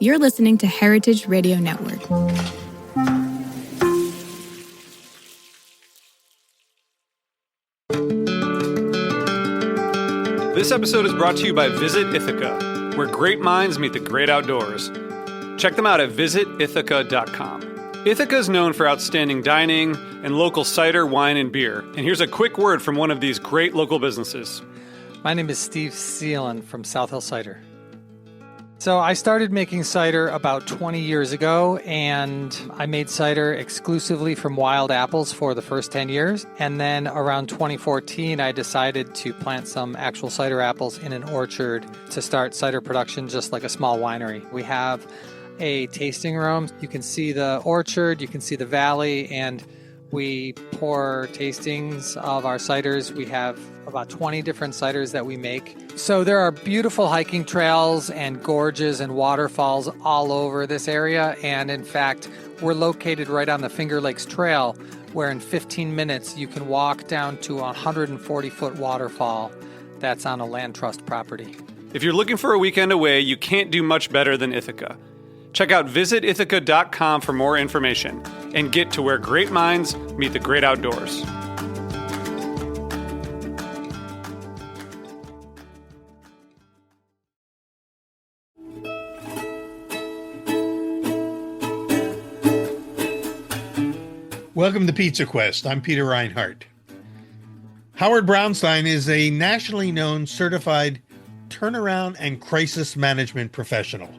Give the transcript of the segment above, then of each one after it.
You're listening to Heritage Radio Network. This episode is brought to you by Visit Ithaca, where great minds meet the great outdoors. Check them out at visitithaca.com. Ithaca is known for outstanding dining and local cider, wine, and beer. And here's a quick word from one of these great local businesses. My name is Steve Seelan from South Hill Cider. So I started making cider about 20 years ago, and I made cider exclusively from wild apples for the first 10 years. And then around 2014, I decided to plant some actual cider apples in an orchard to start cider production just like a small winery. We have a tasting room. You can see the orchard, you can see the valley, and we pour tastings of our ciders. We have about 20 different ciders that we make. So there are beautiful hiking trails and gorges and waterfalls all over this area. And in fact, we're located right on the Finger Lakes Trail, where in 15 minutes you can walk down to a 140-foot waterfall that's on a land trust property. If you're looking for a weekend away, you can't do much better than Ithaca. Check out visitithaca.com for more information and get to where great minds meet the great outdoors. Welcome to Pizza Quest. I'm Peter Reinhardt. Howard Brownstein is a nationally known certified turnaround and crisis management professional.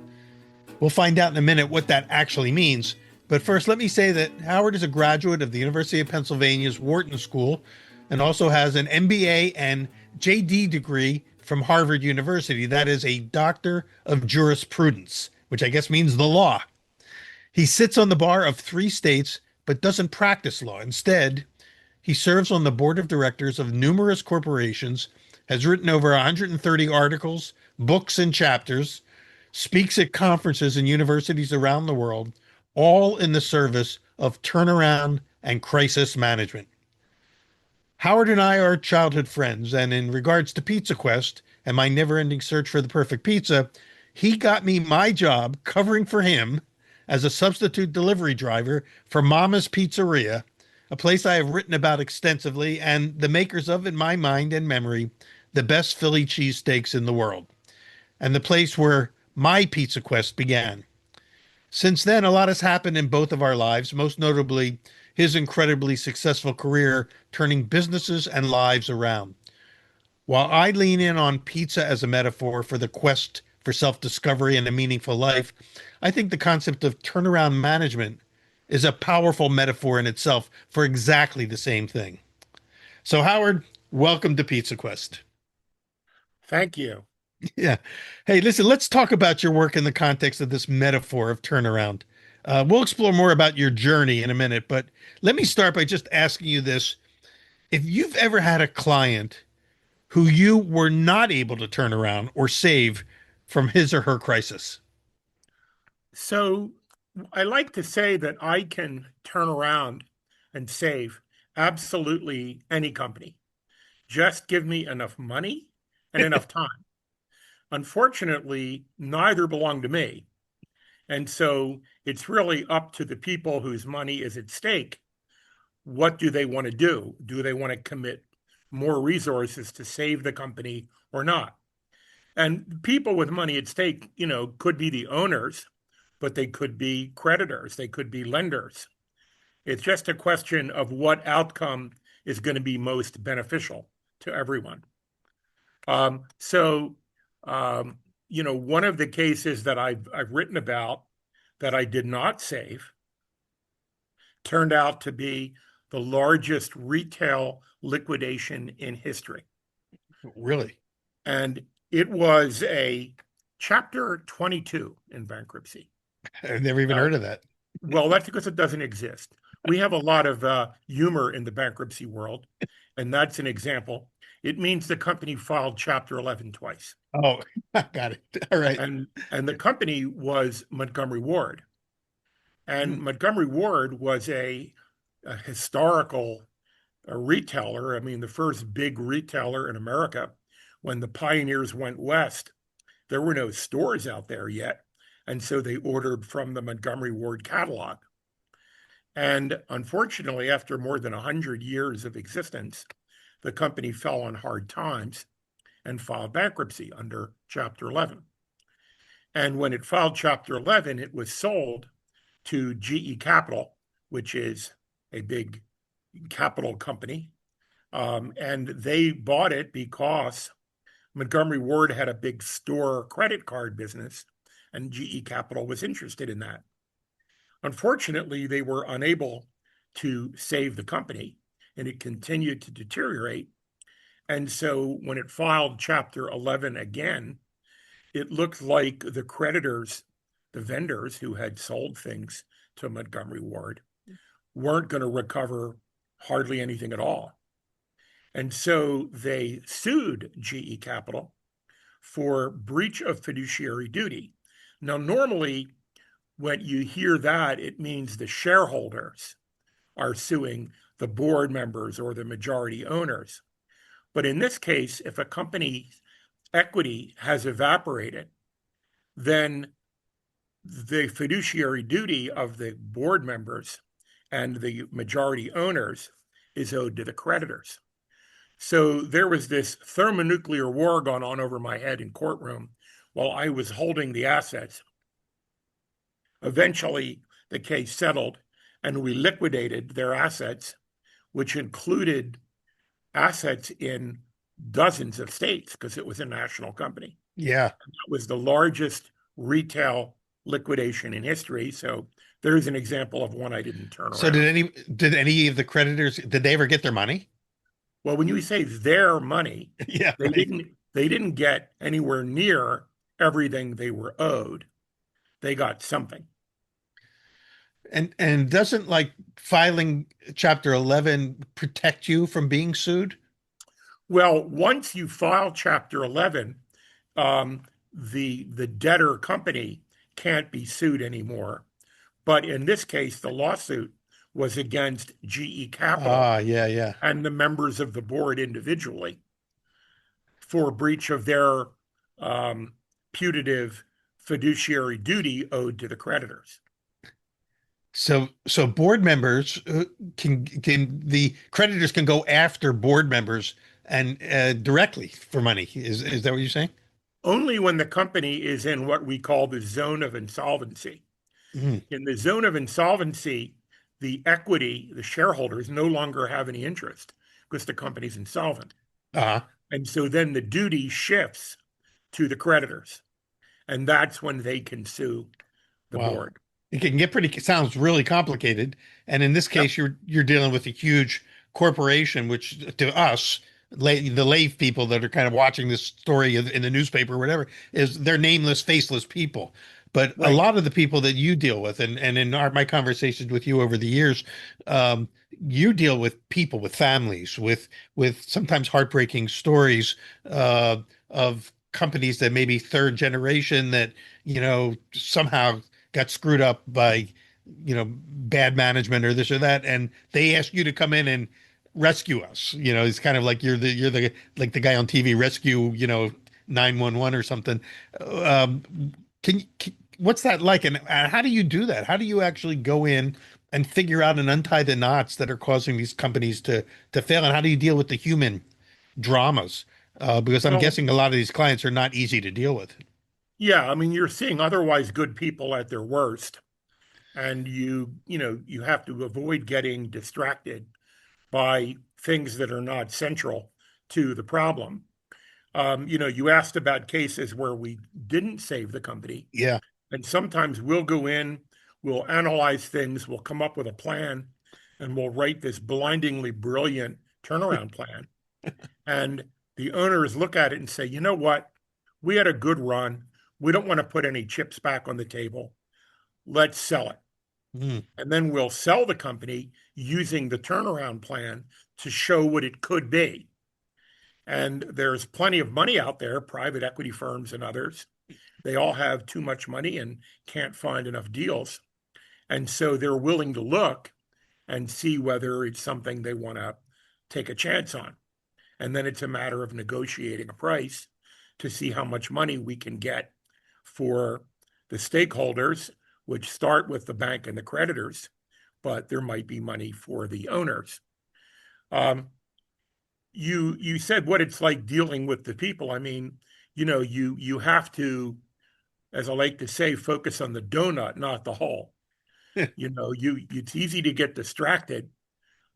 We'll find out in a minute what that actually means. But first, let me say that Howard is a graduate of the University of Pennsylvania's Wharton School and also has an MBA and JD degree from Harvard University. That is a Doctor of Jurisprudence, which I guess means the law. He sits on the bar of 3 states, but doesn't practice law. Instead, he serves on the board of directors of numerous corporations, has written over 130 articles, books, and chapters, speaks at conferences and universities around the world, all in the service of turnaround and crisis management. Howard and I are childhood friends, and in regards to Pizza Quest and my never-ending search for the perfect pizza, he got me my job covering for him as a substitute delivery driver for Mama's Pizzeria, a place I have written about extensively and the makers of, in my mind and memory, the best Philly cheesesteaks in the world, and the place where my Pizza Quest began. Since then, a lot has happened in both of our lives, most notably his incredibly successful career turning businesses and lives around. While I lean in on pizza as a metaphor for the quest for self-discovery and a meaningful life, I think the concept of turnaround management is a powerful metaphor in itself for exactly the same thing. So Howard, welcome to Pizza Quest. Thank you. Yeah. Hey, listen, let's talk about your work in the context of this metaphor of turnaround. We'll explore more about your journey in a minute, but let me start by just asking you this. If you've ever had a client who you were not able to turn around or save from his or her crisis. So I like to say that I can turn around and save absolutely any company. Just give me enough money and enough time. Unfortunately, neither belong to me. And so it's really up to the people whose money is at stake. What do they want to do? Do they want to commit more resources to save the company or not? And people with money at stake, could be the owners, but they could be creditors. They could be lenders. It's just a question of what outcome is going to be most beneficial to everyone. One of the cases that I've written about that I did not save turned out to be the largest retail liquidation in history. Really? And it was a Chapter 22 in bankruptcy. I've never even heard of that. Well, that's because it doesn't exist. We have a lot of humor in the bankruptcy world, and that's an example. It means the company filed Chapter 11 twice. Oh, got it. All right. And the company was Montgomery Ward. And Montgomery Ward was a historical retailer. I mean, the first big retailer in America. When the pioneers went west, there were no stores out there yet. And so they ordered from the Montgomery Ward catalog. And unfortunately, after more than 100 years of existence, the company fell on hard times and filed bankruptcy under Chapter 11. And when it filed Chapter 11, it was sold to GE Capital, which is a big capital company. And they bought it because Montgomery Ward had a big store credit card business, and GE Capital was interested in that. Unfortunately, they were unable to save the company, and it continued to deteriorate. And so when it filed Chapter 11 again, it looked like the creditors, the vendors who had sold things to Montgomery Ward, weren't going to recover hardly anything at all. And so they sued GE Capital for breach of fiduciary duty. Now, normally, when you hear that, it means the shareholders are suing the board members or the majority owners. But in this case, if a company's equity has evaporated, then the fiduciary duty of the board members and the majority owners is owed to the creditors. So there was this thermonuclear war going on over my head in courtroom while I was holding the assets. Eventually, the case settled, and we liquidated their assets, which included assets in dozens of states because it was a national company. Yeah. It was the largest retail liquidation in history. So there's an example of one I didn't turn So around. did any of the creditors, did they ever get their money? Well, when you say their money, Yeah, they right. didn't get anywhere near everything they were owed. They got something. And doesn't like filing Chapter 11 protect you from being sued? Well, once you file Chapter 11, the debtor company can't be sued anymore. But in this case, the lawsuit was against GE Capital Ah, yeah, yeah. and the members of the board individually for breach of their putative fiduciary duty owed to the creditors. So board members can the creditors can go after board members and directly for money. Is that what you're saying? Only when the company is in what we call the zone of insolvency. Mhm. In the zone of insolvency, the equity, the shareholders no longer have any interest because the company's insolvent. Uh-huh. And so then the duty shifts to the creditors. And that's when they can sue the Wow. board. It can get pretty, it sounds really complicated. And in this Yep. case, you're dealing with a huge corporation, which to us, the lay people that are kind of watching this story in the newspaper or whatever, is they're nameless, faceless people. But a Right. lot of the people that you deal with, and in my conversations with you over the years, um, you deal with people, with families, with sometimes heartbreaking stories of companies that maybe third generation that somehow got screwed up by bad management or this or that, and they ask you to come in and rescue us. It's kind of like you're the like the guy on TV rescue 911 or something. um what's that like, and how do you do that? How do you actually go in and figure out and untie the knots that are causing these companies to fail, and how do you deal with the human dramas, because I'm Well, guessing a lot of these clients are not easy to deal with. yeah, I mean, you're seeing otherwise good people at their worst. And you have to avoid getting distracted by things that are not central to the problem. You asked about cases where we didn't save the company. Yeah. And sometimes we'll go in, we'll analyze things, we'll come up with a plan, and we'll write this blindingly brilliant turnaround plan. And the owners look at it and say, you know what? We had a good run. We don't want to put any chips back on the table. Let's sell it. Mm. And then we'll sell the company using the turnaround plan to show what it could be. And there's plenty of money out there, private equity firms and others. They all have too much money and can't find enough deals. And so they're willing to look and see whether it's something they want to take a chance on. And then it's a matter of negotiating a price to see how much money we can get for the stakeholders, which start with the bank and the creditors, but there might be money for the owners. You said what it's like dealing with the people. I mean, you have to, as I like to say, focus on the donut, not the hole. It's easy to get distracted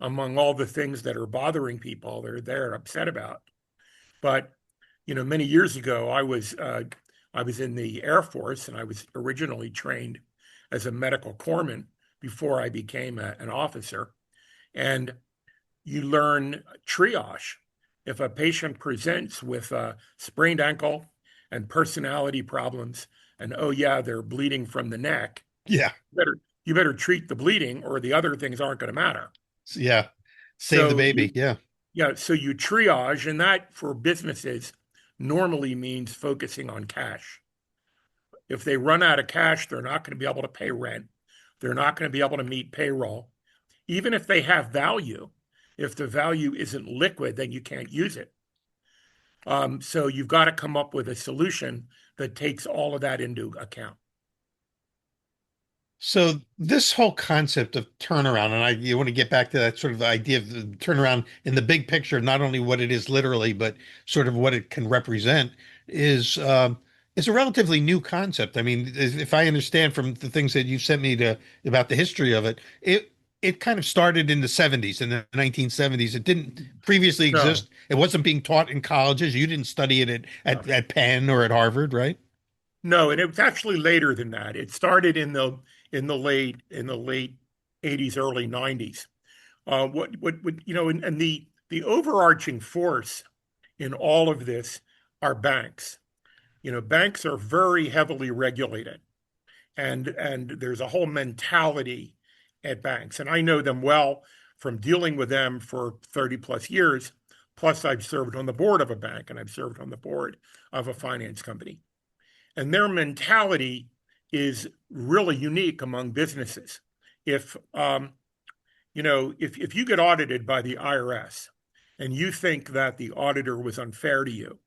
among all the things that are bothering people they're upset about. But many years ago, I was in the Air Force, and I was originally trained as a medical corpsman before I became an officer. And you learn triage. If a patient presents with a sprained ankle and personality problems, and oh yeah, they're bleeding from the neck, Yeah. you better treat the bleeding, or the other things aren't going to matter. Yeah. Save the So baby. Yeah. Yeah, so you triage, and that for businesses normally means focusing on cash. If they run out of cash, they're not going to be able to pay rent. They're not going to be able to meet payroll. Even if they have value, if the value isn't liquid, then you can't use it. So you've got to come up with a solution that takes all of that into account. So this whole concept of turnaround, and you want to get back to that sort of idea of the turnaround in the big picture, not only what it is literally, but sort of what it can represent, is a relatively new concept. I mean, if I understand from the things that you sent me about the history of it, it kind of started in the 70s, in the 1970s. It didn't previously No, exist. It wasn't being taught in colleges. You didn't study it at Penn or at Harvard, right? no, and it was actually later than that. It started in the late 80s, early 90s. And the overarching force in all of this are banks. Banks are very heavily regulated, and there's a whole mentality at banks, and I know them well from dealing with them for 30 plus years. Plus, I've served on the board of a bank, and I've served on the board of a finance company, and their mentality is really unique among businesses. If if you get audited by the IRS and you think that the auditor was unfair to you,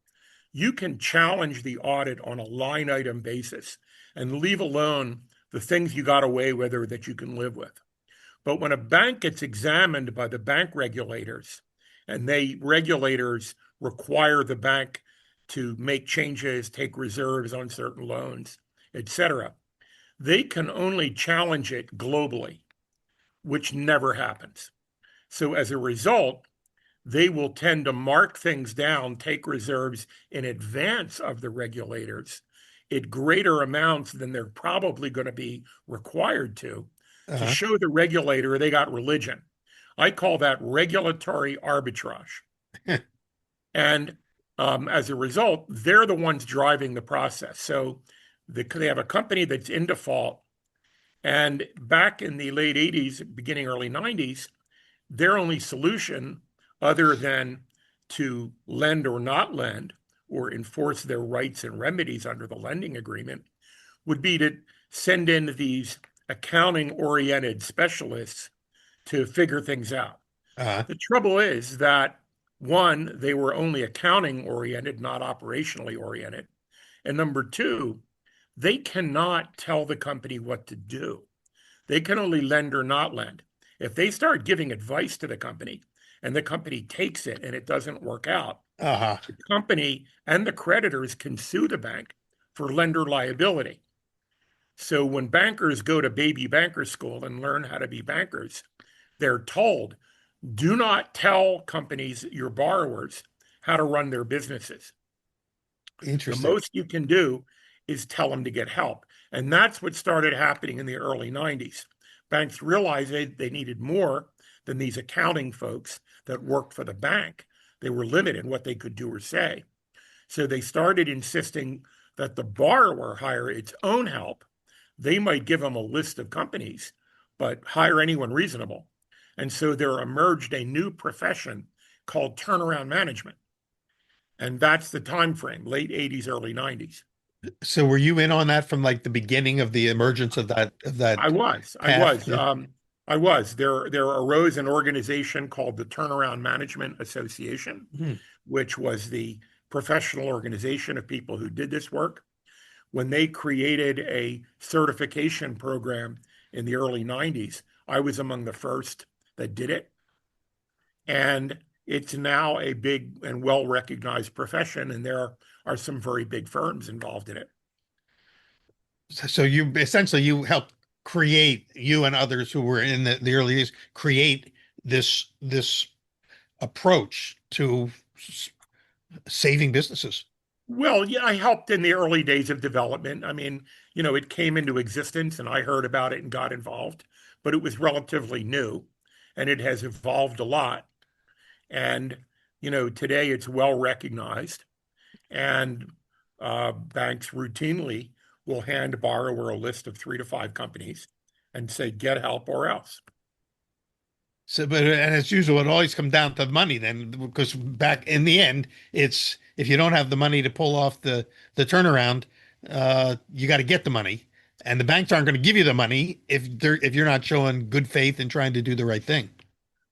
you can challenge the audit on a line item basis and leave alone the things you got away with or that you can live with. But when a bank gets examined by the bank regulators, and regulators require the bank to make changes, take reserves on certain loans, etc., they can only challenge it globally, which never happens. So as a result, they will tend to mark things down, take reserves in advance of the regulators at greater amounts than they're probably going to be required to show the regulator they got religion. I call that regulatory arbitrage. And as a result, they're the ones driving the process. So they have a company that's in default. And back in the late 80s, beginning early 90s, their only solution, other than to lend or not lend or enforce their rights and remedies under the lending agreement, would be to send in these accounting-oriented specialists to figure things out. The trouble is that, one, they were only accounting-oriented, not operationally oriented. And number two, they cannot tell the company what to do. They can only lend or not lend. If they start giving advice to the company and the company takes it and it doesn't work out, the company and the creditors can sue the bank for lender liability. So when bankers go to baby banker school and learn how to be bankers, they're told, do not tell companies, your borrowers, how to run their businesses. Interesting. The most you can do is tell them to get help. And that's what started happening in the early 90s. Banks realized they needed more than these accounting folks that worked for the bank. They were limited in what they could do or say. So they started insisting that the borrower hire its own help. They might give them a list of companies, but hire anyone reasonable. And so there emerged a new profession called turnaround management. And that's the time frame, late 80s, early 90s. So were you in on that from like the beginning of the emergence of that I was. Yeah. I was. There arose an organization called the Turnaround Management Association, which was the professional organization of people who did this work. when they created a certification program in the early 90s, I was among the first that did it. And it's now a big and well-recognized profession, and there are some very big firms involved in it. So you essentially you helped create, you and others who were in the early days, create this approach to saving businesses. Well, yeah, I helped in the early days of development. I mean, it came into existence and I heard about it and got involved, but it was relatively new and it has evolved a lot. And, today it's well recognized, and banks routinely will hand a borrower a list of 3 to 5 companies and say, get help or else. So, but and as usual, it always comes down to money then, because back in the end, it's if you don't have the money to pull off the turnaround, you got to get the money, and the banks aren't going to give you the money if you're not showing good faith and trying to do the right thing.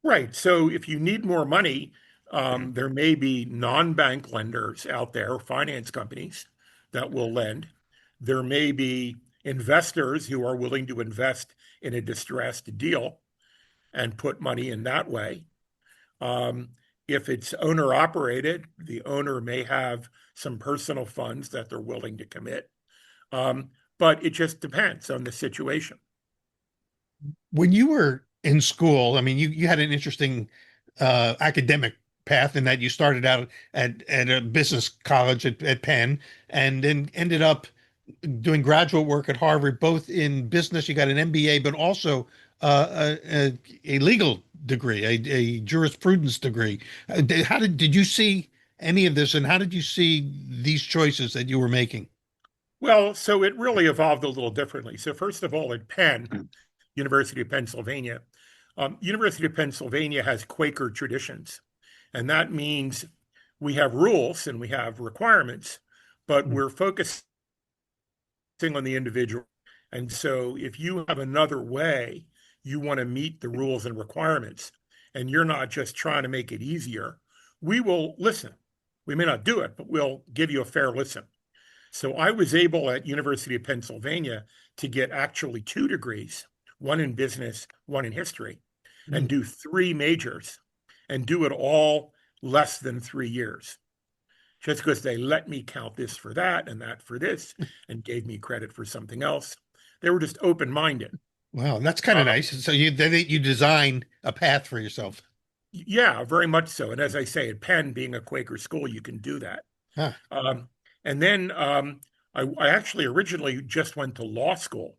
Right. So if you need more money, there may be non-bank lenders out there, finance companies that will lend. There may be investors who are willing to invest in a distressed deal and put money in that way. If it's owner operated, the owner may have some personal funds that they're willing to commit. But it just depends on the situation. When you were in school, I mean, you had an interesting academic path in that you started out at a business college at Penn, and then ended up doing graduate work at Harvard, both in business. You got an MBA, but also a legal degree, a jurisprudence degree. How did you see any of this, and how did you see these choices that you were making? Well, so it really evolved a little differently. So first of all, at Penn, University of Pennsylvania, University of Pennsylvania has Quaker traditions, and that means we have rules and we have requirements, but we're focusing on the individual. And so if you have another way you want to meet the rules and requirements, and you're not just trying to make it easier, we will listen. We may not do it, but we'll give you a fair listen. So I was able at University of Pennsylvania to get actually 2 degrees, one in business, one in history, and do 3 majors and do it all less than 3 years. Just because they let me count this for that and that for this and gave me credit for something else. They were just open-minded. Wow, that's kind of nice. So you design a path for yourself. Yeah, very much so. And as I say, at Penn, being a Quaker school, you can do that. Huh. And then I actually originally just went to law school,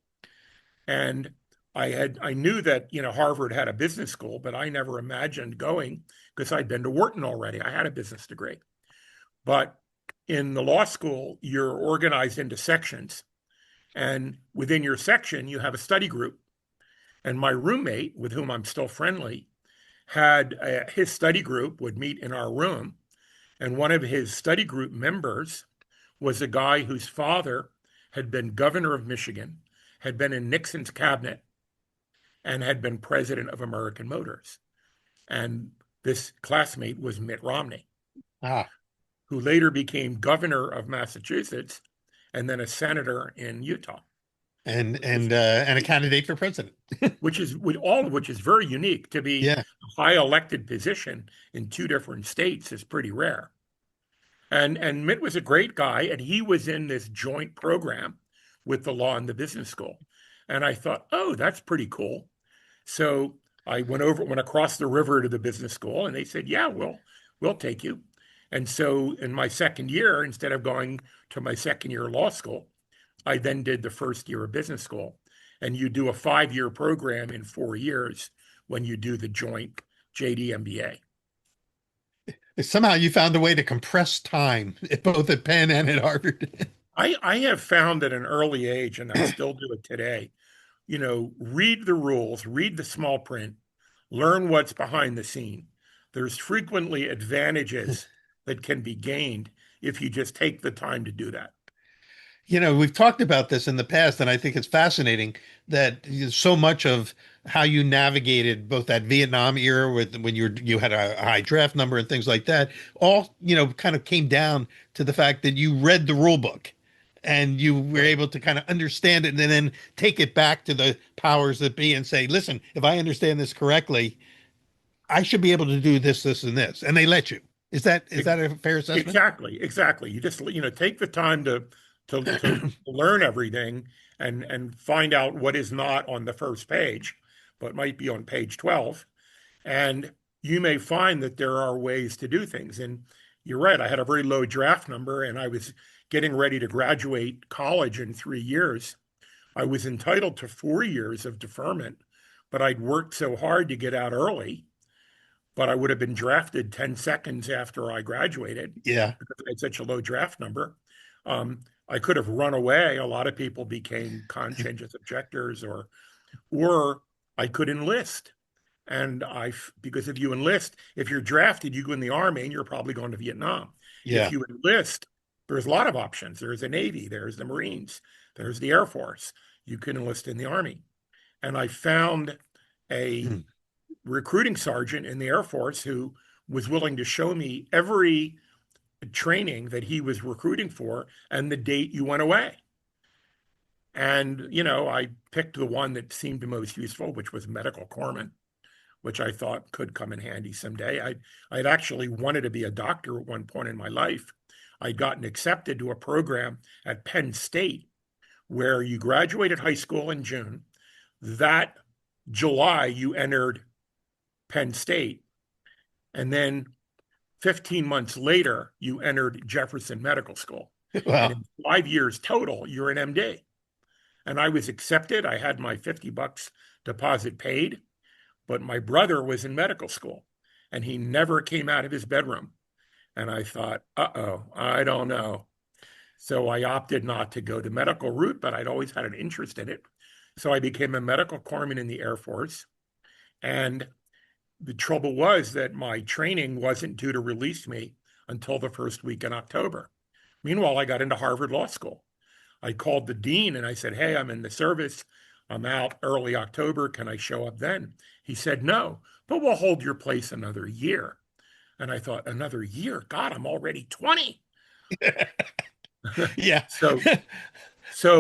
and I knew that Harvard had a business school, but I never imagined going because I'd been to Wharton already. I had a business degree, but in the law school, you're organized into sections, and within your section, you have a study group. And my roommate, with whom I'm still friendly, had his study group would meet in our room, and one of his study group members was a guy whose father had been governor of Michigan, had been in Nixon's cabinet, and had been president of American Motors. And this classmate was Mitt Romney, who later became governor of Massachusetts and then a senator in Utah. And a candidate for president. which is very unique. To be a high elected position in 2 different states is pretty rare. And Mitt was a great guy, and he was in this joint program with the law and the business school. And I thought, oh, that's pretty cool. So I went across the river to the business school, and they said, yeah, we'll take you. And so in my second year, instead of going to my second year law school, I then did the first year of business school. And you do a 5-year program in 4 years when you do the joint JD MBA. Somehow you found a way to compress time, both at Penn and at Harvard. I have found at an early age, and I still do it today, read the rules, read the small print, learn what's behind the scene. There's frequently advantages that can be gained if you just take the time to do that. We've talked about this in the past, and I think it's fascinating that so much of how you navigated both that Vietnam era when you had a high draft number and things like that, all, kind of came down to the fact that you read the rule book and you were able to kind of understand it and then take it back to the powers that be and say, listen, if I understand this correctly, I should be able to do this, this, and this. And they let you. Is that a fair assessment? Exactly. You just, take the time to learn everything and find out what is not on the first page, but might be on page 12. And you may find that there are ways to do things. And you're right, I had a very low draft number and I was getting ready to graduate college in 3 years. I was entitled to 4 years of deferment, but I'd worked so hard to get out early, but I would have been drafted 10 seconds after I graduated. Yeah. Because I had such a low draft number. I could have run away. A lot of people became conscientious objectors, or I could enlist. And because if you enlist, if you're drafted, you go in the Army and you're probably going to Vietnam. Yeah. If you enlist, there's a lot of options. There's the Navy, there's the Marines, there's the Air Force. You can enlist in the Army. And I found a recruiting sergeant in the Air Force who was willing to show me every training that he was recruiting for and the date you went away. And, I picked the one that seemed the most useful, which was medical corpsman, which I thought could come in handy someday. I'd actually wanted to be a doctor at one point in my life. I'd gotten accepted to a program at Penn State where you graduated high school in June. That July, you entered Penn State. And then 15 months later, you entered Jefferson Medical School. Wow. And in 5 years total, you're an MD. And I was accepted. I had my $50 deposit paid, but my brother was in medical school and he never came out of his bedroom. And I thought, I don't know. So I opted not to go the medical route, but I'd always had an interest in it. So I became a medical corpsman in the Air Force. And the trouble was that my training wasn't due to release me until the first week in October. Meanwhile, I got into Harvard Law School. I called the dean and I said, hey, I'm in the service. I'm out early October. Can I show up then? He said, no, but we'll hold your place another year. And I thought, another year? God, I'm already 20. Yeah. So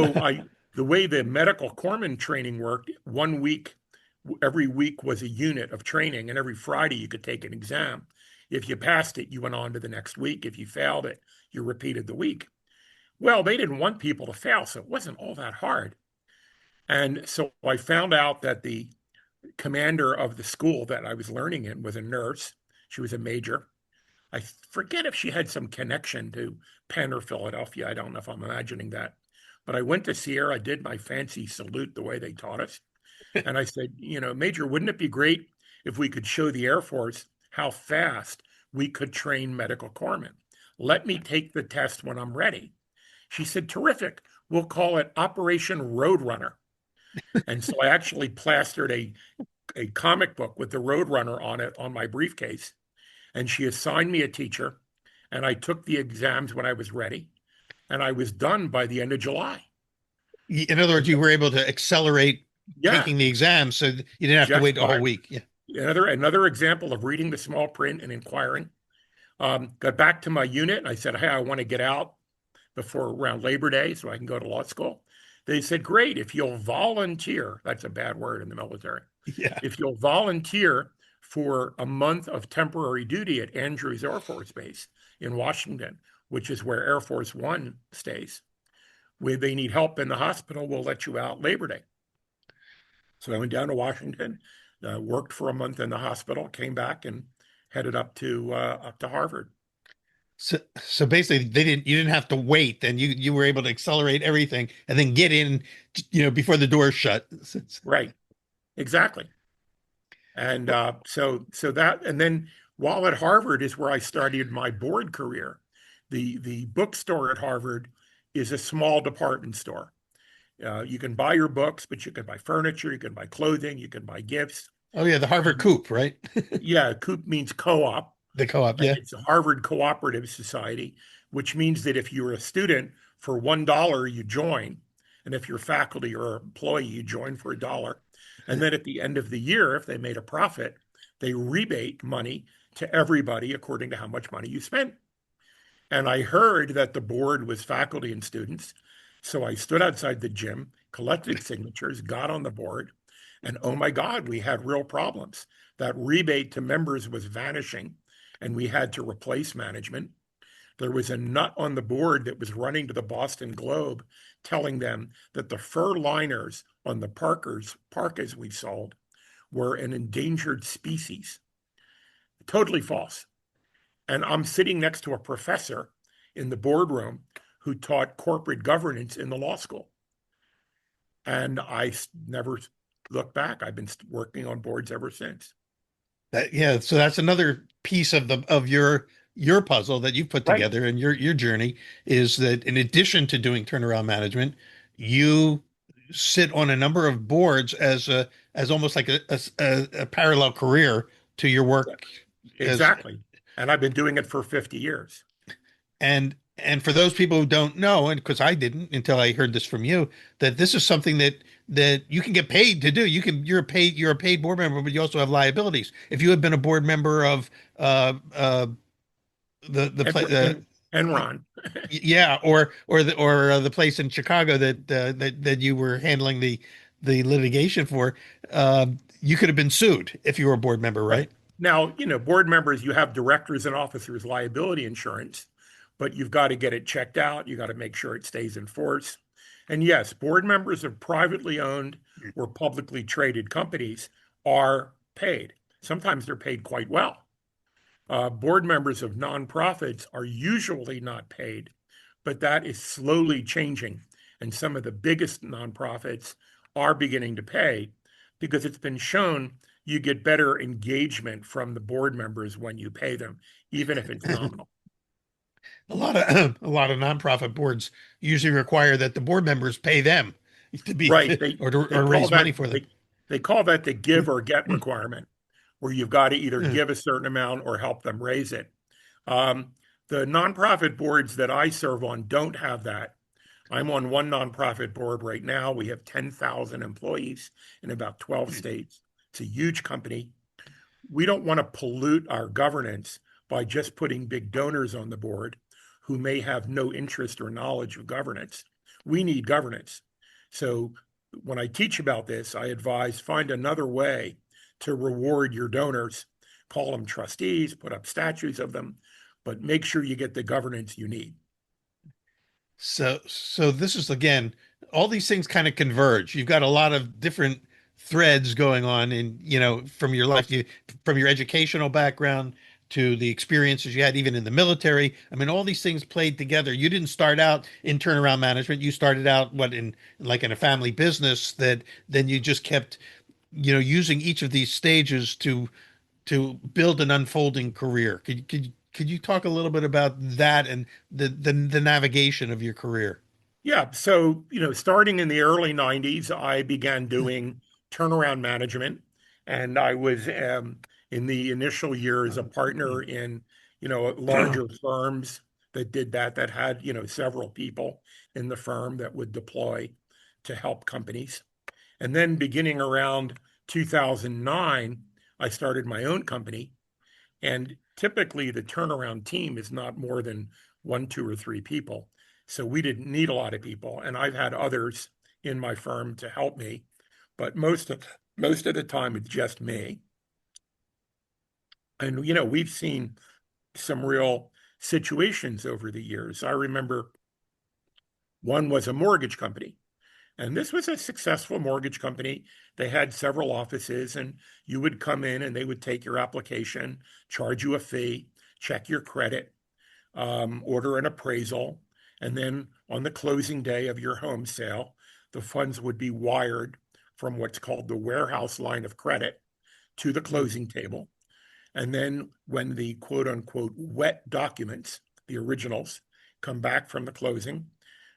the way the medical corpsman training worked, 1 week, every week was a unit of training, and every Friday you could take an exam. If you passed it, you went on to the next week. If you failed it, you repeated the week. Well, they didn't want people to fail, so it wasn't all that hard. And so I found out that the commander of the school that I was learning in was a nurse. She was a major. I forget if she had some connection to Penn or Philadelphia. I don't know if I'm imagining that. But I went to see her. I did my fancy salute the way they taught us. And I said, Major, wouldn't it be great if we could show the Air Force how fast we could train medical corpsmen? Let me take the test when I'm ready. She said, terrific. We'll call it Operation Roadrunner. And so I actually plastered a comic book with the Roadrunner on it on my briefcase. And she assigned me a teacher. And I took the exams when I was ready. And I was done by the end of July. In other words, you were able to accelerate taking the exam, so you didn't have to wait a whole week. Yeah. Another example of reading the small print and inquiring. Got back to my unit and I said, hey, I want to get out before around Labor Day so I can go to law school. They said, great, if you'll volunteer, that's a bad word in the military. Yeah. If you'll volunteer for a month of temporary duty at Andrews Air Force Base in Washington, which is where Air Force One stays, where they need help in the hospital, we'll let you out Labor Day. So I went down to Washington, worked for a month in the hospital, came back and headed up to Harvard. So basically you didn't have to wait, and you were able to accelerate everything and then get in, before the door shut. Right. Exactly. And so that, and then while at Harvard is where I started my board career. The bookstore at Harvard is a small department store. You can buy your books, but you can buy furniture, you can buy clothing, you can buy gifts. Oh yeah, the Harvard Coop, right? Yeah, Coop means co-op. The co-op, yeah. It's a Harvard Cooperative Society, which means that if you're a student, for $1 you join, and if you're faculty or employee, you join for $1. And then at the end of the year, if they made a profit, they rebate money to everybody according to how much money you spent. And I heard that the board was faculty and students, So I stood outside the gym, collected signatures, got on the board, and oh my God, we had real problems. That rebate to members was vanishing, and we had to replace management. There was a nut on the board that was running to the Boston Globe telling them that the fur liners on the parkas we sold were an endangered species. Totally false. And I'm sitting next to a professor in the boardroom who taught corporate governance in the law school. And I never looked back. I've been working on boards ever since. Yeah, so that's another piece of your puzzle that you've put Right. together and your journey is that in addition to doing turnaround management, you sit on a number of boards as almost like a parallel career to your work as Exactly. And I've been doing it for 50 years. and for those people who don't know, and because I didn't until I heard this from you, that this is something that you can get paid to do. You're a paid board member, but you also have liabilities. If you had been a board member of uh uh the And, place Enron. yeah, the place in Chicago that you were handling the litigation for, you could have been sued if you were a board member, Right. right? Now, board members, you have directors and officers liability insurance, but you've got to get it checked out. You got to make sure it stays in force. And yes, board members of privately owned or publicly traded companies are paid. Sometimes they're paid quite well. Board members of nonprofits are usually not paid, but that is slowly changing. And some of the biggest nonprofits are beginning to pay because it's been shown you get better engagement from the board members when you pay them, even if it's nominal. A lot of nonprofit boards usually require that the board members pay them to be Right. They or call raise money that for them. they call that the give or get requirement, where you've got to either give a certain amount or help them raise it. Um, the nonprofit boards that I serve on don't have that. I'm on one nonprofit board right now. We have 10,000 employees in about 12 states. It's a huge company. We don't want to pollute our governance by just putting big donors on the board who may have no interest or knowledge of governance. We need governance. So when I teach about this, I advise find another way to reward your donors. Call them trustees, put up statues of them, but make sure you get the governance you need. So this is again, all these things kind of converge. You've got a lot of different threads going on in, from your life, from your educational background to the experiences you had even in the military. I mean, all these things played together. You didn't start out in turnaround management. You started out in a family business that then you just kept, using each of these stages to build an unfolding career. Could you talk a little bit about that and the navigation of your career? Yeah. So, starting in the early 90s, I began doing turnaround management. And I was in the initial years a partner in, larger firms that did that had, several people in the firm that would deploy to help companies. And then beginning around 2009, I started my own company. And typically the turnaround team is not more than one, two, or three people. So we didn't need a lot of people. And I've had others in my firm to help me, but most of the time it's just me. And we've seen some real situations over the years. I remember one was a mortgage company. And this was a successful mortgage company. They had several offices, and you would come in and they would take your application, charge you a fee, check your credit, order an appraisal. And then on the closing day of your home sale, the funds would be wired from what's called the warehouse line of credit to the closing table. And then when the quote unquote wet documents, the originals, come back from the closing,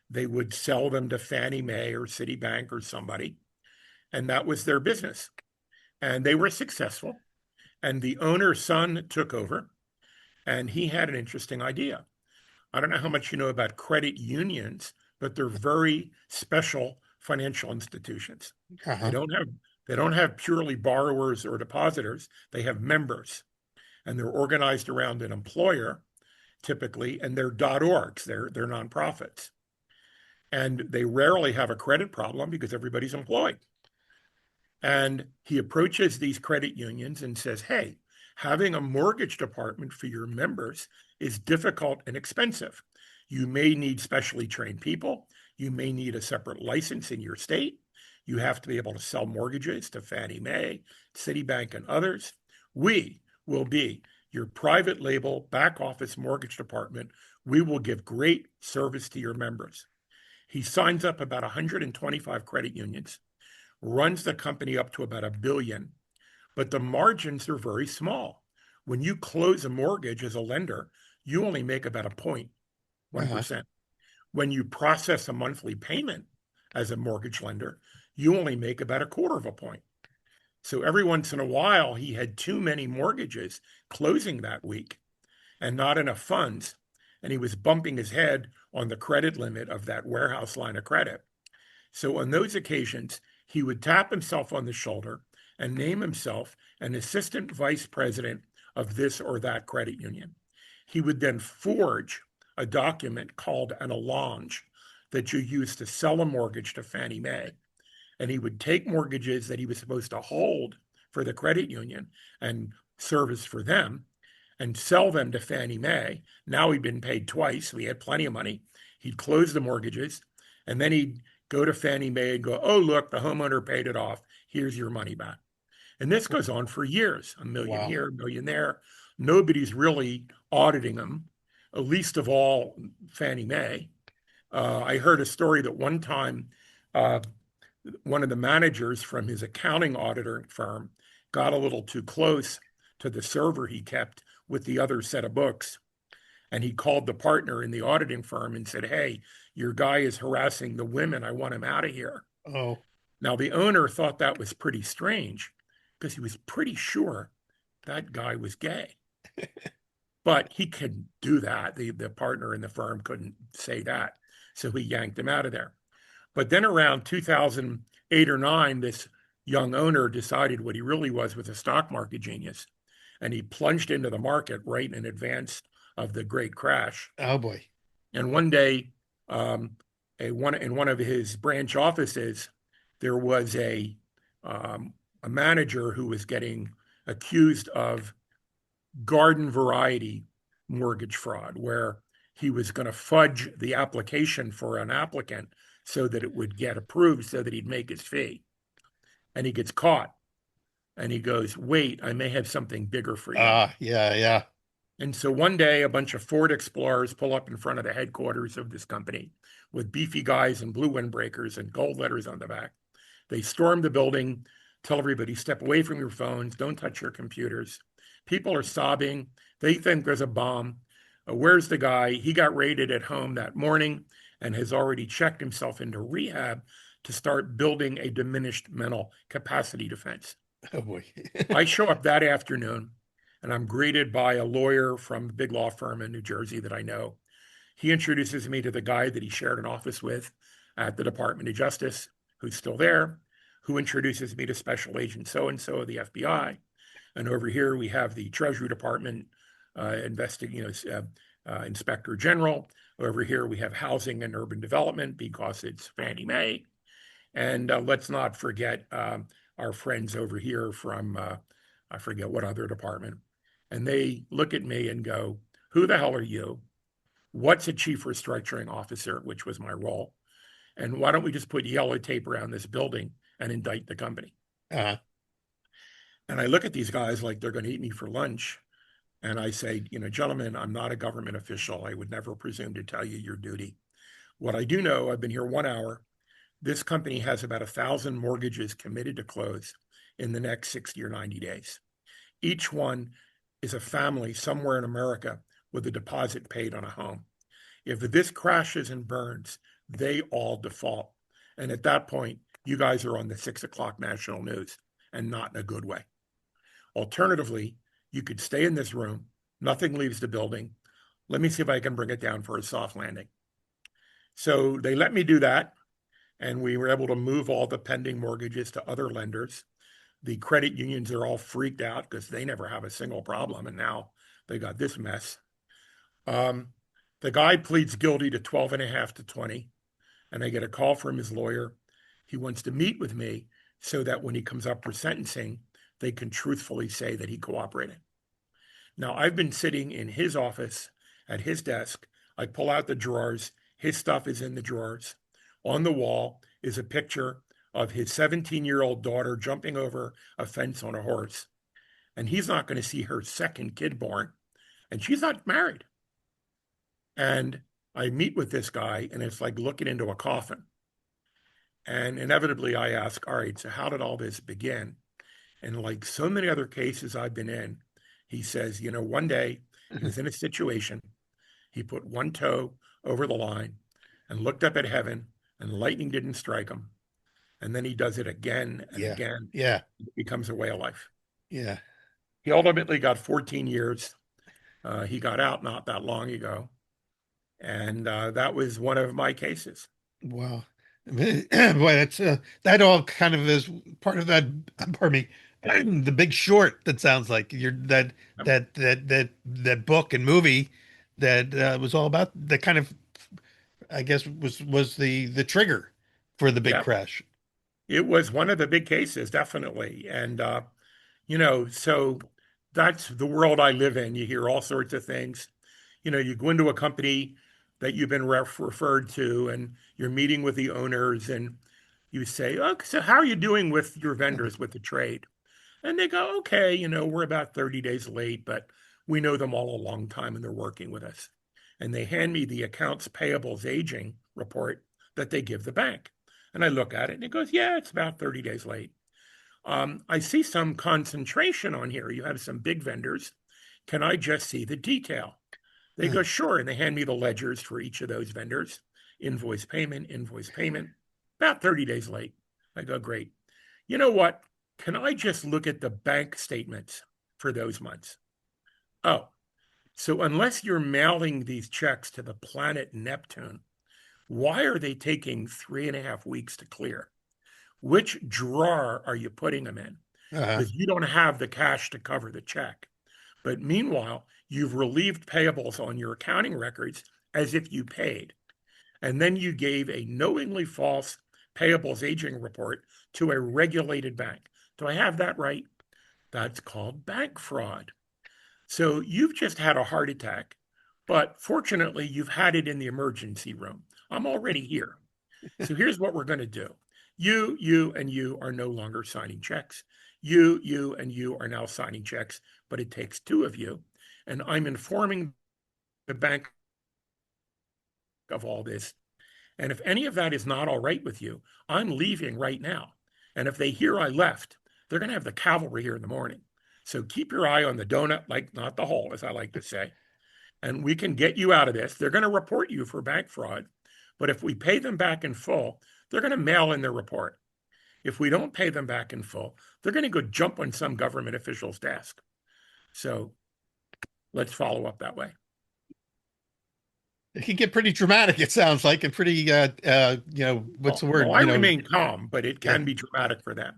they would sell them to Fannie Mae or Citibank or somebody. And that was their business. And they were successful. And the owner's son took over, and he had an interesting idea. I don't know how much you know about credit unions, but they're very special financial institutions. They Uh-huh. don't have purely borrowers or depositors. They have members, and they're organized around an employer typically, and they're .orgs. They're nonprofits. and they rarely have a credit problem because everybody's employed. And he approaches these credit unions and says, hey, having a mortgage department for your members is difficult and expensive. You may need specially trained people. You may need a separate license in your state. You have to be able to sell mortgages to Fannie Mae, Citibank, and others. We will be your private label back office mortgage department. We will give great service to your members. He signs up about 125 credit unions, runs the company up to about $1 billion, but the margins are very small. When you close a mortgage as a lender, you only make about a point, 1%. When you process a monthly payment as a mortgage lender, you only make about a quarter of a point. So every once in a while, he had too many mortgages closing that week and not enough funds. And he was bumping his head on the credit limit of that warehouse line of credit. So on those occasions, he would tap himself on the shoulder and name himself an assistant vice president of this or that credit union. He would then forge a document called an allonge that you use to sell a mortgage to Fannie Mae. And he would take mortgages that he was supposed to hold for the credit union and service for them and sell them to Fannie Mae. Now he'd been paid twice. So he had plenty of money. He'd close the mortgages, and then he'd go to Fannie Mae and go, oh, look, the homeowner paid it off. Here's your money back. And this goes on for years, $1 million here, $1 million there. Nobody's really auditing him, least of all Fannie Mae. I heard a story that one time one of the managers from his accounting auditor firm got a little too close to the server he kept with the other set of books. And he called the partner in the auditing firm and said, hey, your guy is harassing the women. I want him out of here. Oh. Now, the owner thought that was pretty strange because he was pretty sure that guy was gay. But he couldn't do that. The partner in the firm couldn't say that. So he yanked him out of there. But then around 2008 or 9, this young owner decided what he really was a stock market genius. And he plunged into the market right in advance of the great crash. Oh, boy. And one day, in one of his branch offices, there was a manager who was getting accused of garden variety mortgage fraud, where he was going to fudge the application for an applicant so that it would get approved so that he'd make his fee. And he gets caught. And he goes, wait, I may have something bigger for you. Yeah. And so one day, a bunch of Ford Explorers pull up in front of the headquarters of this company with beefy guys and blue windbreakers and gold letters on the back. They storm the building, tell everybody, step away from your phones, don't touch your computers. People are sobbing. They think there's a bomb. Where's the guy? He got raided at home that morning and has already checked himself into rehab to start building a diminished mental capacity defense. Oh, boy. I show up that afternoon, and I'm greeted by a lawyer from a big law firm in New Jersey that I know. He introduces me to the guy that he shared an office with at the Department of Justice, who's still there, who introduces me to Special Agent so-and-so of the FBI. And over here, we have the Treasury Department Inspector General. Over here, we have Housing and Urban Development because it's Fannie Mae. And let's not forget our friends over here from, I forget what other department. And they look at me and go, who the hell are you? What's a chief restructuring officer, which was my role? And why don't we just put yellow tape around this building and indict the company? Uh-huh. And I look at these guys like they're going to eat me for lunch. And I say, gentlemen, I'm not a government official. I would never presume to tell you your duty. What I do know, I've been here 1 hour. This company has about 1,000 mortgages committed to close in the next 60 or 90 days. Each one is a family somewhere in America with a deposit paid on a home. If this crashes and burns, they all default. And at that point, you guys are on the 6 o'clock national news, and not in a good way. Alternatively, you could stay in this room. Nothing leaves the building. Let me see if I can bring it down for a soft landing. So they let me do that. And we were able to move all the pending mortgages to other lenders. The credit unions are all freaked out because they never have a single problem. And now they got this mess. The guy pleads guilty to 12 and a half to 20. and I get a call from his lawyer. He wants to meet with me so that when he comes up for sentencing, they can truthfully say that he cooperated. Now, I've been sitting in his office at his desk. I pull out the drawers. His stuff is in the drawers. On the wall is a picture of his 17-year-old daughter jumping over a fence on a horse. And he's not going to see her second kid born. And she's not married. And I meet with this guy, and it's like looking into a coffin. And inevitably, I ask, all right, so how did all this begin? And like so many other cases I've been in, he says, one day he was in a situation, he put one toe over the line and looked up at heaven, and lightning didn't strike him. And then he does it again and Yeah. again. Yeah. It becomes a way of life. Yeah. He ultimately got 14 years. He got out not that long ago. And that was one of my cases. Wow. Boy, that's that all kind of is part of that, pardon me, the Big Short. That sounds like you're that book and movie that was all about that kind of, I guess, was the trigger for the big Yeah, crash. it was one of the big cases, definitely. And, so that's the world I live in. You hear all sorts of things. You go into a company that you've been referred to, and you're meeting with the owners, and you say, "Oh, so how are you doing with your vendors, with the trade?" And they go, "Okay, we're about 30 days late, but we know them all a long time, and they're working with us." And they hand me the accounts payables aging report that they give the bank. And I look at it, and it goes, "Yeah, it's about 30 days late." I see some concentration on here. You have some big vendors. Can I just see the detail? They go, "Sure." And they hand me the ledgers for each of those vendors. Invoice payment, about 30 days late. I go, "Great. You know what? Can I just look at the bank statements for those months?" Oh, so unless you're mailing these checks to the planet Neptune, why are they taking 3.5 weeks to clear? Which drawer are you putting them in? Uh-huh. Because you don't have the cash to cover the check. But meanwhile, you've relieved payables on your accounting records as if you paid. And then you gave a knowingly false payables aging report to a regulated bank. Do I have that right? That's called bank fraud. So you've just had a heart attack, but fortunately, you've had it in the emergency room. I'm already here. So here's what we're going to do. And you are no longer signing checks. You, and you are now signing checks, but it takes two of you. And I'm informing the bank of all this. And if any of that is not all right with you, I'm leaving right now. And if they hear I left, they're going to have the cavalry here in the morning. So keep your eye on the donut, like not the hole, as I like to say. And we can get you out of this. They're going to report you for bank fraud. But if we pay them back in full, they're going to mail in their report. If we don't pay them back in full, they're going to go jump on some government official's desk. So let's follow up that way. It can get pretty dramatic, it sounds like, and pretty, what's the word? Well, I remain calm, but it can be dramatic for them.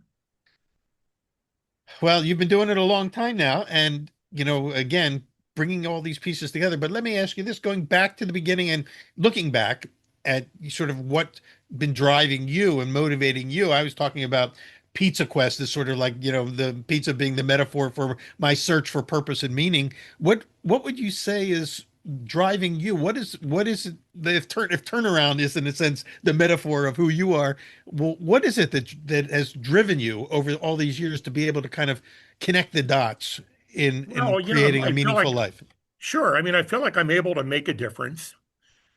Well, you've been doing it a long time now, and again, bringing all these pieces together. But let me ask you this: going back to the beginning and looking back at sort of what's been driving you and motivating you. I was talking about Pizza Quest as sort of like the pizza being the metaphor for my search for purpose and meaning. What would you say is driving you? What is it, if turnaround is in a sense the metaphor of who you are? Well, what is it that has driven you over all these years to be able to kind of connect the dots in Well, creating a I feel meaningful like, life? sure. I mean, I feel like I'm able to make a difference.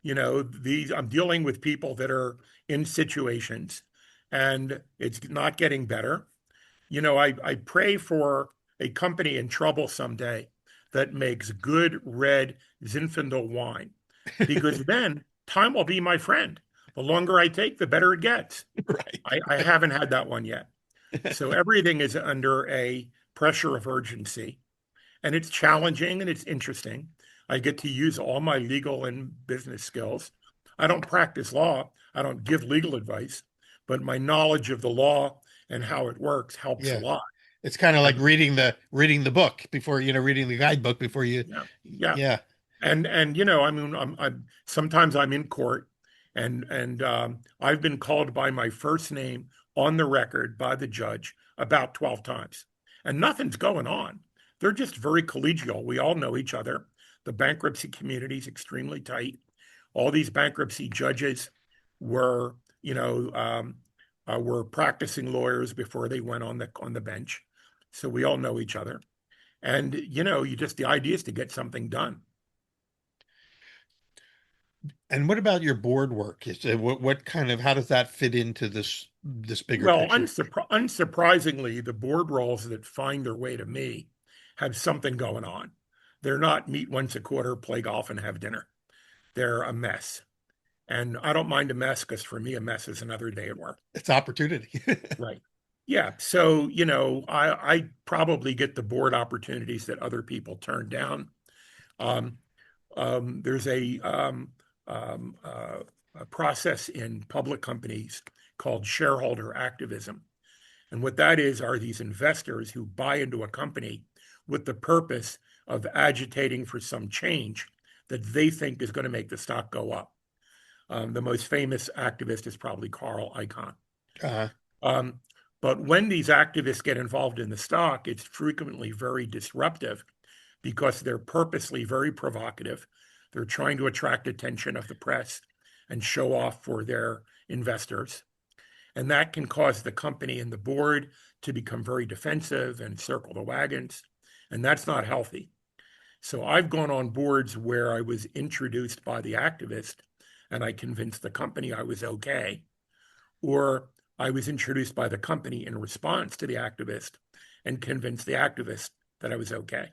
I'm dealing with people that are in situations, and it's not getting better. I pray for a company in trouble someday that makes good red Zinfandel wine, because then time will be my friend. The longer I take, the better it gets. Right. I haven't had that one yet. So everything is under a pressure of urgency, and it's challenging and it's interesting. I get to use all my legal and business skills. I don't practice law, I don't give legal advice, but my knowledge of the law and how it works helps a Yeah. lot. It's kind of like And reading the book before, reading the guidebook before you. yeah, yeah. Yeah. And I mean, I'm sometimes I'm in court, And I've been called by my first name on the record by the judge about 12 times, and nothing's going on. They're just very collegial. We all know each other. The bankruptcy community is extremely tight. All these bankruptcy judges were, were practicing lawyers before they went on the bench. So we all know each other. And, the idea is to get something done. And what about your board work? What kind of, how does that fit into this bigger Well, picture? unsurprisingly, the board roles that find their way to me have something going on. They're not meet once a quarter, play golf, and have dinner. They're a mess. And I don't mind a mess because for me, a mess is another day at work. It's opportunity. Right. Yeah. So, I probably get the board opportunities that other people turn down. There's a process in public companies called shareholder activism. And what that is are these investors who buy into a company with the purpose of agitating for some change that they think is going to make the stock go up. The most famous activist is probably Carl Icahn. But when these activists get involved in the stock, it's frequently very disruptive because they're purposely very provocative. They're trying to attract attention of the press and show off for their investors. And that can cause the company and the board to become very defensive and circle the wagons. And that's not healthy. So I've gone on boards where I was introduced by the activist and I convinced the company I was okay. Or I was introduced by the company in response to the activist and convinced the activist that I was okay.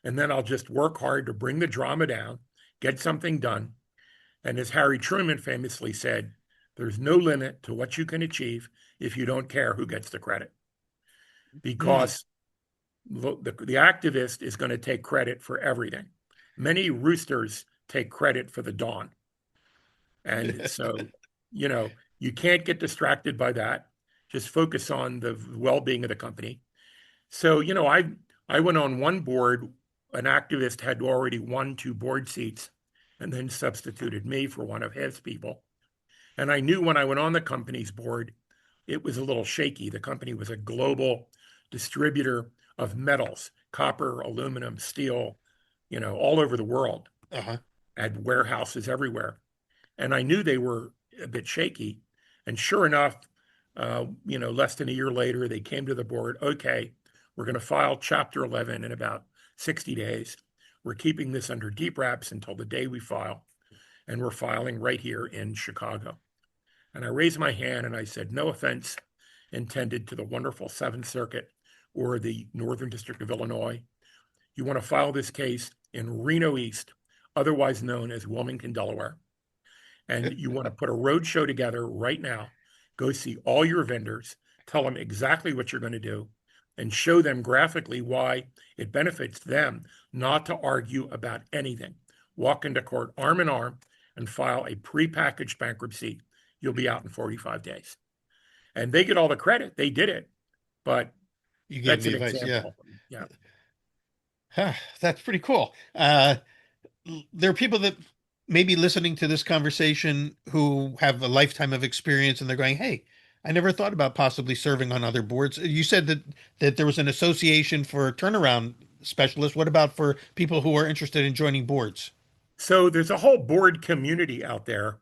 And then I'll just work hard to bring the drama down, get something done. And as Harry Truman famously said, there's no limit to what you can achieve if you don't care who gets the credit. Because the activist is going to take credit for everything. Many roosters take credit for the dawn. And so, you can't get distracted by that. Just focus on the well-being of the company. So, I went on one board. An activist had already won 2 board seats and then substituted me for one of his people. And I knew when I went on the company's board, it was a little shaky. The company was a global distributor of metals, copper, aluminum, steel, all over the world, had warehouses everywhere. And I knew they were a bit shaky. And sure enough, less than a year later, they came to the board. Okay, we're going to file Chapter 11 in about 60 days. We're keeping this under deep wraps until the day we file. And we're filing right here in Chicago. And I raised my hand and I said, no offense intended to the wonderful Seventh Circuit or the Northern District of Illinois. You want to file this case in Reno East, otherwise known as Wilmington, Delaware. And you want to put a road show together right now, go see all your vendors, tell them exactly what you're going to do, and show them graphically why it benefits them not to argue about anything. Walk into court arm in arm and file a prepackaged bankruptcy. You'll be out in 45 days. And they get all the credit. They did it. But You that's gave an me advice, example. yeah. That's pretty cool. There are people that may be listening to this conversation who have a lifetime of experience and they're going, hey, I never thought about possibly serving on other boards. You said that there was an association for turnaround specialists. What about for people who are interested in joining boards? So there's a whole board community out there.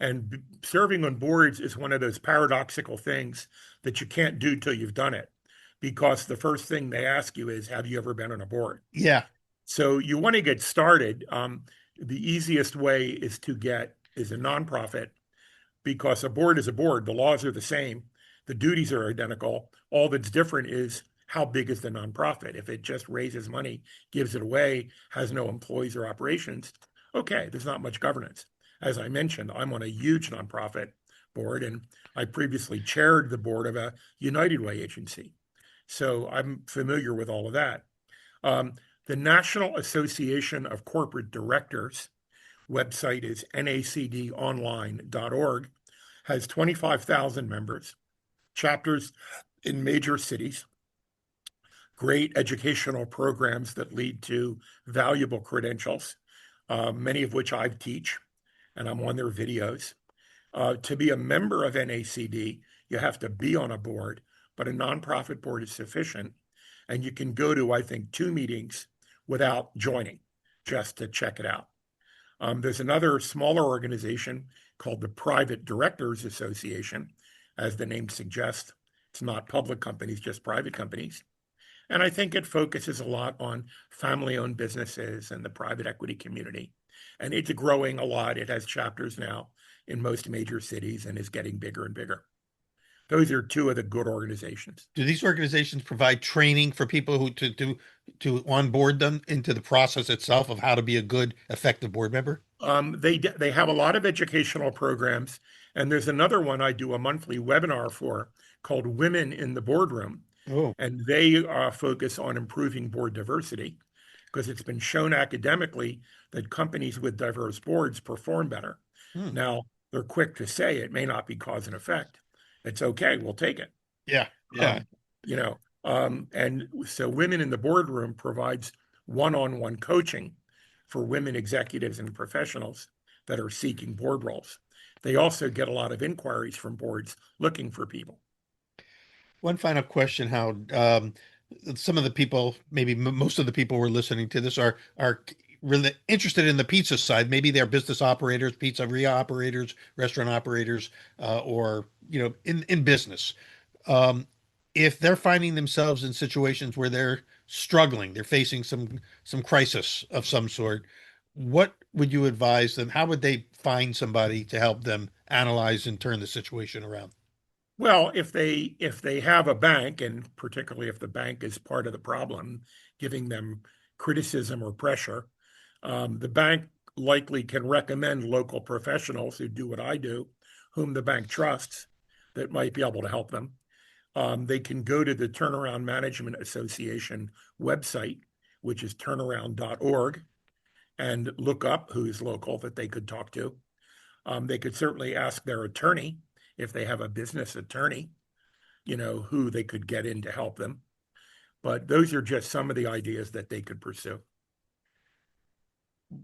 And serving on boards is one of those paradoxical things that you can't do till you've done it. Because the first thing they ask you is, have you ever been on a board? Yeah. So you want to get started. The easiest way is a nonprofit, because a board is a board. The laws are the same. The duties are identical. All that's different is how big is the nonprofit. If it just raises money, gives it away, has no employees or operations, okay, there's not much governance. As I mentioned, I'm on a huge nonprofit board, and I previously chaired the board of a United Way agency. So I'm familiar with all of that. The National Association of Corporate Directors website is nacdonline.org, has 25,000 members, chapters in major cities, great educational programs that lead to valuable credentials, many of which I teach, and I'm on their videos. To be a member of NACD, you have to be on a board, but a nonprofit board is sufficient. And you can go to, I think, 2 meetings without joining, just to check it out. There's another smaller organization called the Private Directors Association. As the name suggests, it's not public companies, just private companies. And I think it focuses a lot on family-owned businesses and the private equity community. And it's growing a lot. It has chapters now in most major cities and is getting bigger and bigger. Those are two of the good organizations. Do these organizations provide training for people who to onboard them into the process itself of how to be a good, effective board member? They have a lot of educational programs, and there's another one I do a monthly webinar for called Women in the Boardroom, Oh, and they focus on improving board diversity because it's been shown academically that companies with diverse boards perform better. hmm. Now, they're quick to say it may not be cause and effect. It's okay, we'll take it. Yeah, yeah. Um, you know, and so Women in the Boardroom provides one-on-one coaching for women executives and professionals that are seeking board roles. They also get a lot of inquiries from boards looking for people. One final question, how some of the people, maybe most of the people who are listening to this are really interested in the pizza side. Maybe they're business operators, pizzeria operators, restaurant operators, or in business. Um, if they're finding themselves in situations where they're struggling, they're facing some crisis of some sort, what would you advise them? How would they find somebody to help them analyze and turn the situation around? Well, if they have a bank, and particularly if the bank is part of the problem, giving them criticism or pressure, the bank likely can recommend local professionals who do what I do, whom the bank trusts, that might be able to help them. They can go to the Turnaround Management Association website, which is turnaround.org, and look up who's local that they could talk to. They could certainly ask their attorney if they have a business attorney, who they could get in to help them. But those are just some of the ideas that they could pursue.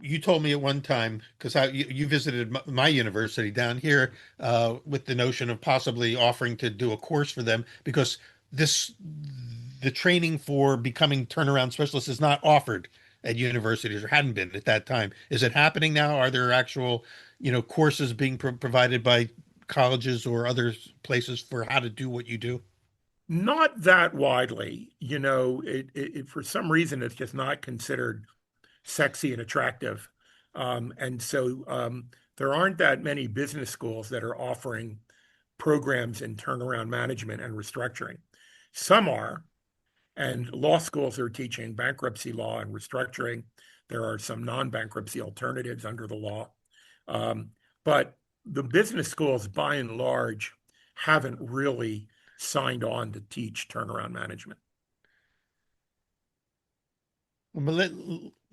You told me at one time, because you visited my university down here, with the notion of possibly offering to do a course for them, because this the training for becoming turnaround specialists is not offered at universities, or hadn't been at that time. Is it happening now? Are there actual, courses being provided by colleges or other places for how to do what you do? Not that widely, it for some reason it's just not considered sexy and attractive. And so there aren't that many business schools that are offering programs in turnaround management and restructuring. Some are, and law schools are teaching bankruptcy law and restructuring. There are some non-bankruptcy alternatives under the law. But the business schools, by and large, haven't really signed on to teach turnaround management. But let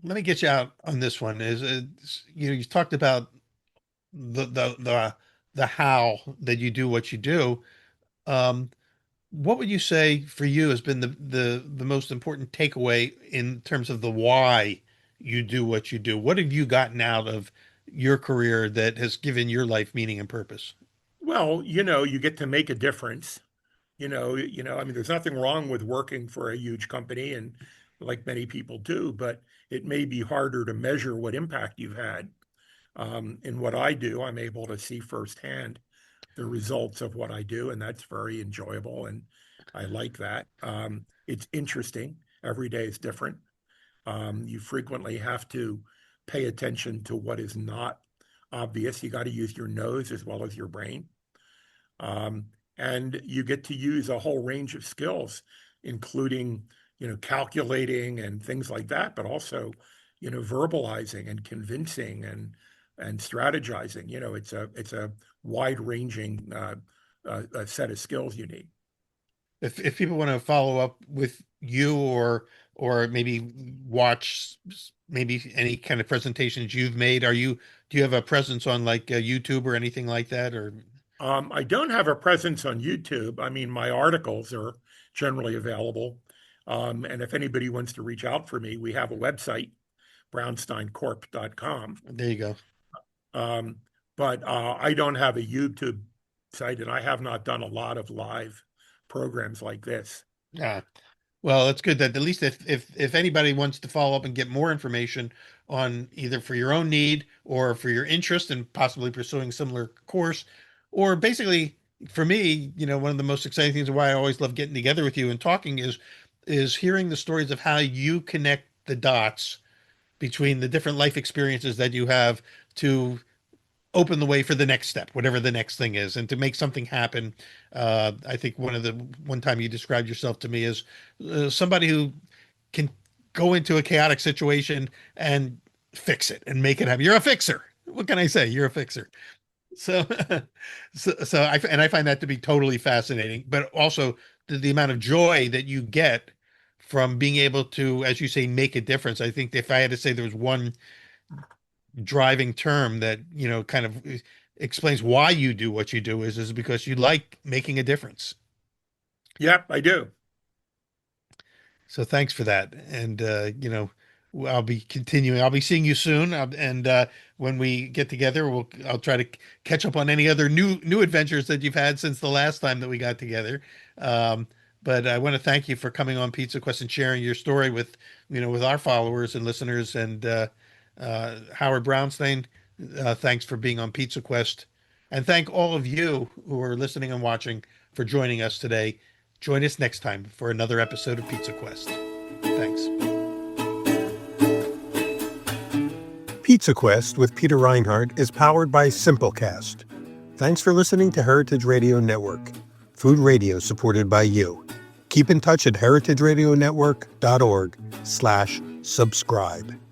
me get you out on this one. You talked about the how that you do what you do. Um, what would you say for you has been the most important takeaway in terms of the why you do what you do? What have you gotten out of your career that has given your life meaning and purpose? Well, you get to make a difference. I mean, there's nothing wrong with working for a huge company, and like many people do, but it may be harder to measure what impact you've had. In what I do, I'm able to see firsthand the results of what I do, and that's very enjoyable, and I like that. It's interesting. Every day is different. You frequently have to pay attention to what is not obvious. You got to use your nose as well as your brain. Um, and you get to use a whole range of skills, including, calculating and things like that, but also, verbalizing and convincing and strategizing. It's a wide-ranging set of skills you need. If people want to follow up with you, or maybe watch maybe any kind of presentations you've made, do you have a presence on like YouTube or anything like that? Or I don't have a presence on YouTube. I mean, my articles are generally available. And if anybody wants to reach out for me, we have a website, brownsteincorp.com. there you go. Um, but I don't have a YouTube site, and I have not done a lot of live programs like this. Yeah. Well, it's good that at least if anybody wants to follow up and get more information on either for your own need or for your interest in possibly pursuing similar course, or basically for me, one of the most exciting things and why I always love getting together with you and talking is hearing the stories of how you connect the dots between the different life experiences that you have to open the way for the next step, whatever the next thing is, and to make something happen. I think one time you described yourself to me as somebody who can go into a chaotic situation and fix it and make it happen. You're a fixer. What can I say? You're a fixer. So, I find that to be totally fascinating, but also the amount of joy that you get from being able to, as you say, make a difference. I think if I had to say there was one driving term that kind of explains why you do what you do is because you like making a difference. Yep, I do. So thanks for that. And I'll be continuing. I'll be seeing you soon. And when we get together, I'll try to catch up on any other new adventures that you've had since the last time that we got together. But I want to thank you for coming on Pizza Quest and sharing your story with our followers and listeners. And Howard Brownstein, thanks for being on Pizza Quest. And thank all of you who are listening and watching for joining us today. Join us next time for another episode of Pizza Quest. Thanks. Pizza Quest with Peter Reinhardt is powered by Simplecast. Thanks for listening to Heritage Radio Network, food radio supported by you. Keep in touch at heritageradionetwork.org/subscribe.